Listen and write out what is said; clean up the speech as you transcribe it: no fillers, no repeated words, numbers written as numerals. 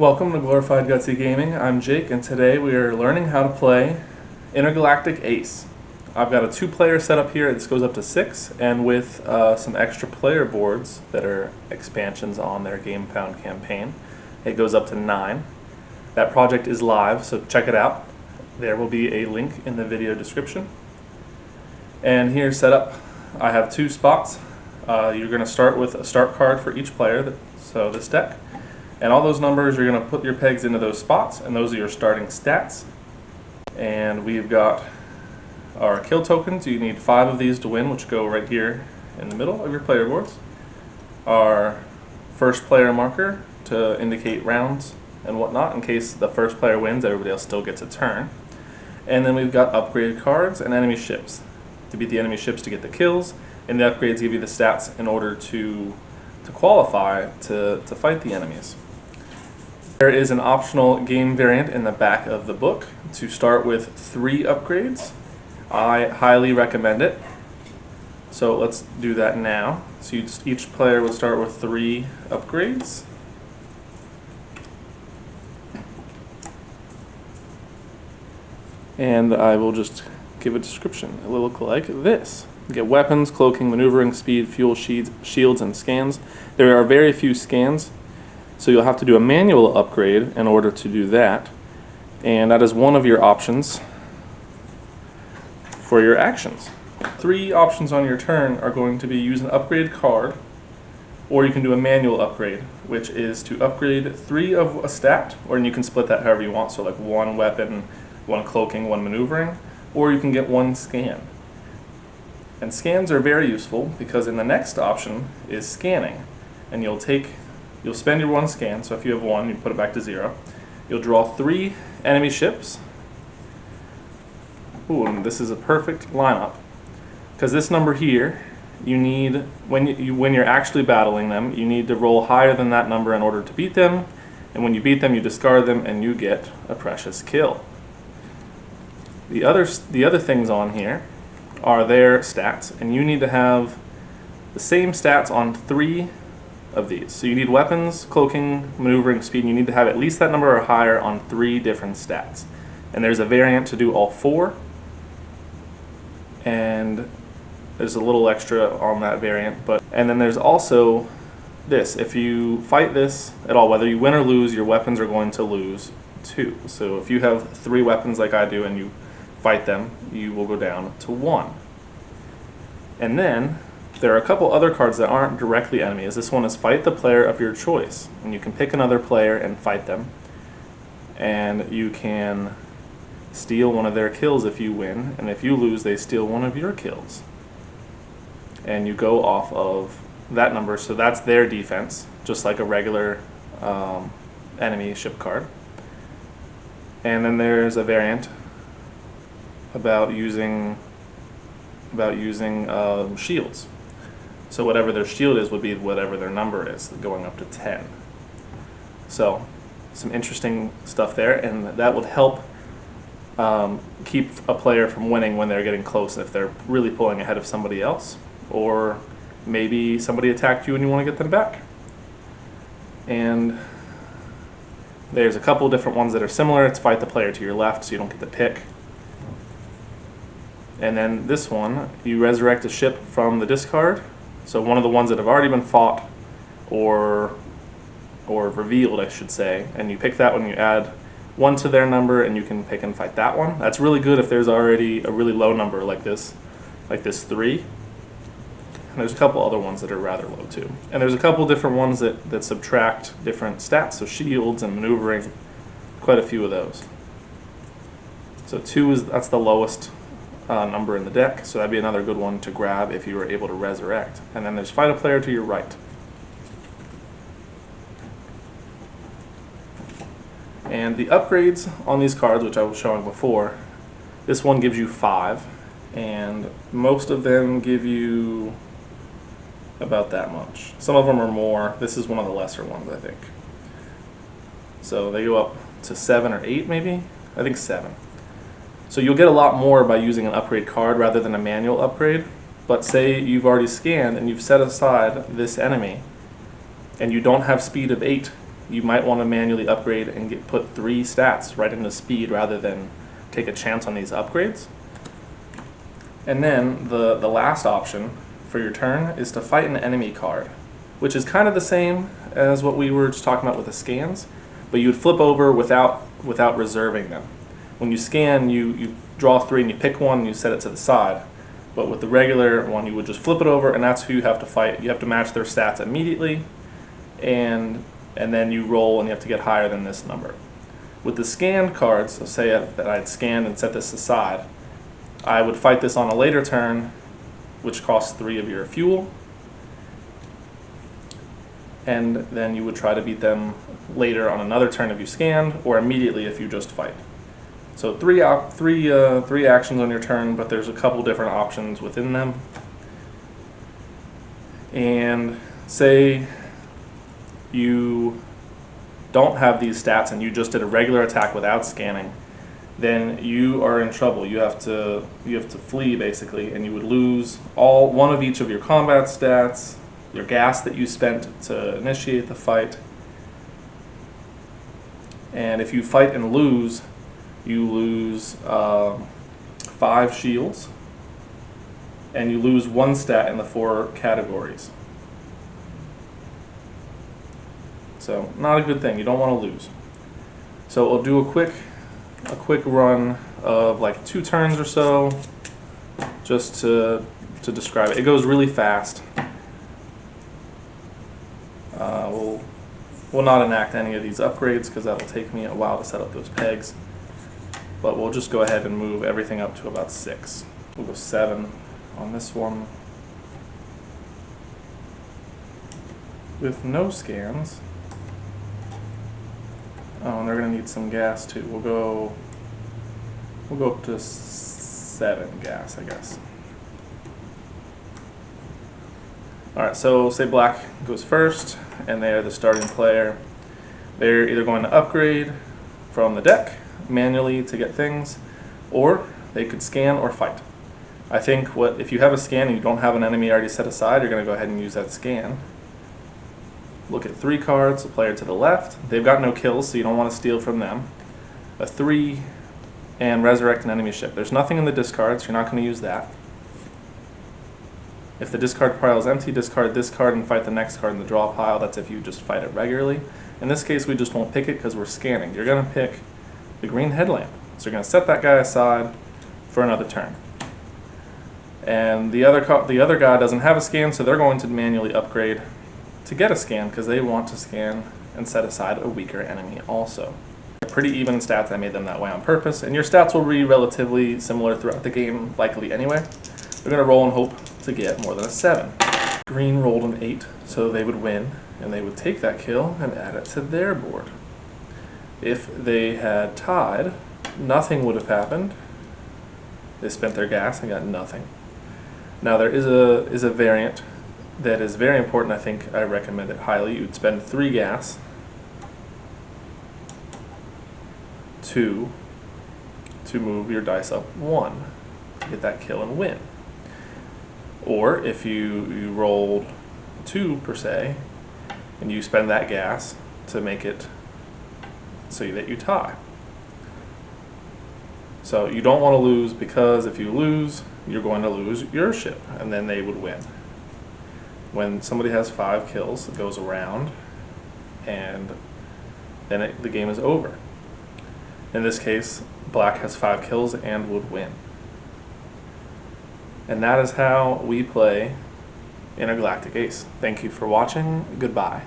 Welcome to Glorified Gutsy Gaming. I'm Jake, and today we are learning how to play Intergalactic Ace. I've got a 2-player setup here. This goes up to 6, and with some extra player boards that are expansions on their GameFound campaign, it goes up to 9. That project is live, so check it out. There will be a link in the video description. And here's setup. I have 2 spots. You're going to start with a start card for each player, so this deck. And all those numbers, you're going to put your pegs into those spots, and those are your starting stats. And we've got our kill tokens. You need 5 of these to win, which go right here in the middle of your player boards. Our first player marker to indicate rounds and whatnot. In case the first player wins, everybody else still gets a turn. And then we've got upgraded cards and enemy ships. To beat the enemy ships to get the kills, and the upgrades give you the stats in order to qualify to fight the enemies. There is an optional game variant in the back of the book to start with 3 upgrades. I highly recommend it. So let's do that now. So each player would start with 3 upgrades. And I will just give a description. It will look like this. You get weapons, cloaking, maneuvering, speed, fuel, shields, and scans. There are very few scans, so you'll have to do a manual upgrade in order to do that. And that is one of your options for your actions. 3 options on your turn are going to be use an upgraded card, or you can do a manual upgrade, which is to upgrade 3 of a stat, or you can split that however you want, so like 1 weapon, 1 cloaking, 1 maneuvering, or you can get 1 scan. And scans are very useful because in the next option is scanning, and you'll spend your 1 scan, so if you have 1, you put it back to 0. You'll draw 3 enemy ships. Ooh, and this is a perfect lineup, because this number here, you need, when you're actually battling them, you need to roll higher than that number in order to beat them, and when you beat them, you discard them, and you get a precious kill. The other things on here are their stats, and you need to have the same stats on 3 of these. So you need weapons, cloaking, maneuvering, speed, and you need to have at least that number or higher on 3 different stats. And there's a variant to do all 4, and there's a little extra on that variant. And then there's also this. If you fight this at all, whether you win or lose, your weapons are going to lose too. So if you have 3 weapons like I do and you fight them, you will go down to 1. And then there are a couple other cards that aren't directly enemies. This one is fight the player of your choice, and you can pick another player and fight them, and you can steal one of their kills if you win, and if you lose, they steal one of your kills, and you go off of that number. So that's their defense, just like a regular enemy ship card. And then there's a variant about using shields. So whatever their shield is would be whatever their number is, going up to 10. So some interesting stuff there, and that would help keep a player from winning when they're getting close, if they're really pulling ahead of somebody else, or maybe somebody attacked you and you want to get them back. And there's a couple different ones that are similar. It's fight the player to your left, so you don't get to pick. And then this one, you resurrect a ship from the discard. So one of the ones that have already been fought or revealed, I should say, and you pick that one, you add 1 to their number, and you can pick and fight that one. That's really good if there's already a really low number like this 3. And there's a couple other ones that are rather low too. And there's a couple different ones that subtract different stats, so shields and maneuvering, quite a few of those. So 2 that's the lowest number in the deck, so that'd be another good one to grab if you were able to resurrect. And then there's fight a player to your right. And the upgrades on these cards, which I was showing before, this one gives you 5, and most of them give you about that much. Some of them are more. This is one of the lesser ones, I think. So they go up to 7 or 8 maybe? I think 7. So you'll get a lot more by using an upgrade card rather than a manual upgrade. But say you've already scanned and you've set aside this enemy, and you don't have speed of 8 you might want to manually upgrade and put 3 stats right into speed rather than take a chance on these upgrades. And then the last option for your turn is to fight an enemy card, which is kind of the same as what we were just talking about with the scans, but you would flip over without reserving them. When you scan, you draw 3 and you pick one and you set it to the side. But with the regular one, you would just flip it over, and that's who you have to fight. You have to match their stats immediately, and then you roll, and you have to get higher than this number. With the scanned cards, so say that I had scanned and set this aside, I would fight this on a later turn, which costs 3 of your fuel, and then you would try to beat them later on another turn if you scanned, or immediately if you just fight. So three actions on your turn, but there's a couple different options within them. And say you don't have these stats and you just did a regular attack without scanning, then you are in trouble. You have to flee basically, and you would lose one of each of your combat stats, your gas that you spent to initiate the fight, and if you fight and lose, you lose 5 shields, and you lose 1 stat in the 4 categories. So not a good thing. You don't want to lose. So we'll do a quick run of like 2 turns or so, just to describe it. It goes really fast. We'll not enact any of these upgrades because that will take me a while to set up those pegs. But we'll just go ahead and move everything up to about 6. We'll go 7 on this one. With no scans. Oh, and they're going to need some gas too. We'll go up to 7 gas, I guess. Alright, so say black goes first, and they're the starting player. They're either going to upgrade from the deck manually to get things, or they could scan or fight. I think if you have a scan and you don't have an enemy already set aside, you're going to go ahead and use that scan. Look at 3 cards, the player to the left. They've got no kills, so you don't want to steal from them. A 3, and resurrect an enemy ship. There's nothing in the discard, so you're not going to use that. If the discard pile is empty, discard this card and fight the next card in the draw pile. That's if you just fight it regularly. In this case, we just won't pick it because we're scanning. You're going to pick the green headlamp. So you're going to set that guy aside for another turn. And the other guy doesn't have a scan, so they're going to manually upgrade to get a scan because they want to scan and set aside a weaker enemy also. They're pretty even in stats. I made them that way on purpose, and your stats will be relatively similar throughout the game, likely anyway. They're going to roll and hope to get more than a 7. Green rolled an 8, so they would win, and they would take that kill and add it to their board. If they had tied, nothing would have happened. They spent their gas and got nothing. Now there is a variant that is very important. I think I recommend it highly. You'd spend 3 gas to move your dice up 1 to get that kill and win. Or if you rolled 2 per se, and you spend that gas to make it so that you tie. So you don't want to lose, because if you lose, you're going to lose your ship, and then they would win. When somebody has 5 kills, it goes around, and then the game is over. In this case, black has 5 kills and would win. And that is how we play Intergalactic Ace. Thank you for watching. Goodbye.